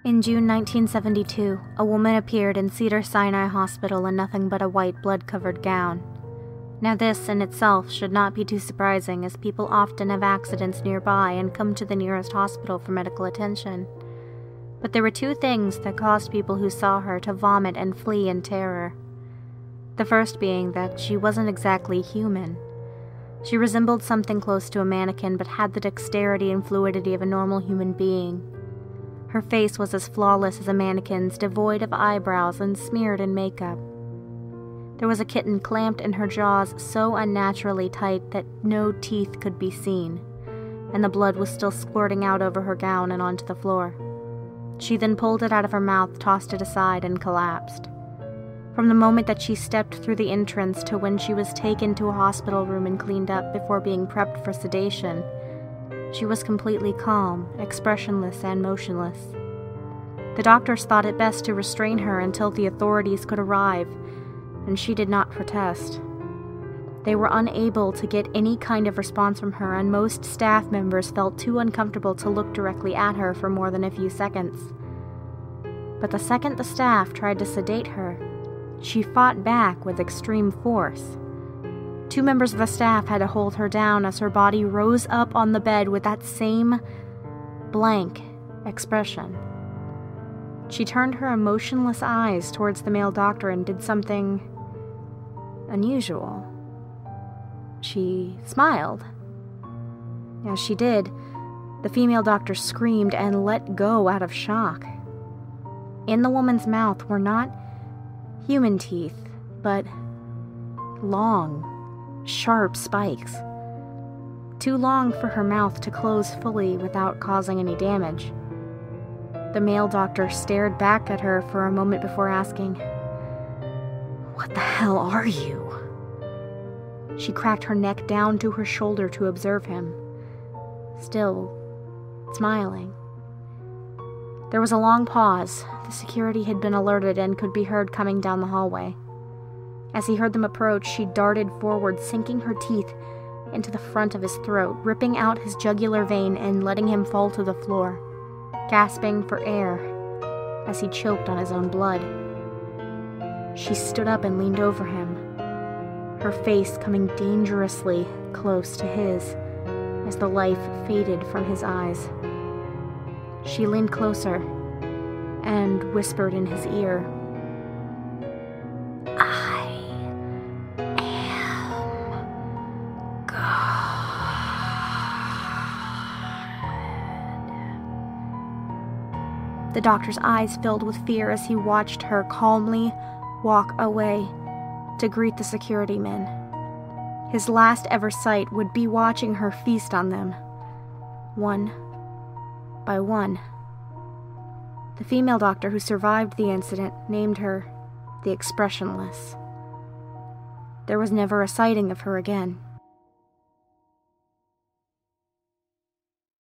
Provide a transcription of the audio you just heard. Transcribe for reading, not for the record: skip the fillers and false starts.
In June 1972, a woman appeared in Cedars-Sinai Hospital in nothing but a white blood-covered gown. Now this in itself should not be too surprising, as people often have accidents nearby and come to the nearest hospital for medical attention. But there were two things that caused people who saw her to vomit and flee in terror. The first being that she wasn't exactly human. She resembled something close to a mannequin, but had the dexterity and fluidity of a normal human being. Her face was as flawless as a mannequin's, devoid of eyebrows and smeared in makeup. There was a kitten clamped in her jaws so unnaturally tight that no teeth could be seen, and the blood was still squirting out over her gown and onto the floor. She then pulled it out of her mouth, tossed it aside, and collapsed. From the moment that she stepped through the entrance to when she was taken to a hospital room and cleaned up before being prepped for sedation, she was completely calm, expressionless, and motionless. The doctors thought it best to restrain her until the authorities could arrive, and she did not protest. They were unable to get any kind of response from her, and most staff members felt too uncomfortable to look directly at her for more than a few seconds. But the second the staff tried to sedate her, she fought back with extreme force. Two members of the staff had to hold her down as her body rose up on the bed with that same blank expression. She turned her emotionless eyes towards the male doctor and did something unusual. She smiled. As she did, the female doctor screamed and let go out of shock. In the woman's mouth were not human teeth, but long, sharp spikes. Too long for her mouth to close fully without causing any damage. The male doctor stared back at her for a moment before asking, "What the hell are you?" She cracked her neck down to her shoulder to observe him, still smiling. There was a long pause. The security had been alerted and could be heard coming down the hallway. As he heard them approach, she darted forward, sinking her teeth into the front of his throat, ripping out his jugular vein and letting him fall to the floor, gasping for air as he choked on his own blood. She stood up and leaned over him, her face coming dangerously close to his as the life faded from his eyes. She leaned closer and whispered in his ear, "I am God." The doctor's eyes filled with fear as he watched her calmly walk away to greet the security men. His last ever sight would be watching her feast on them, one by one. The female doctor who survived the incident named her the Expressionless. There was never a sighting of her again.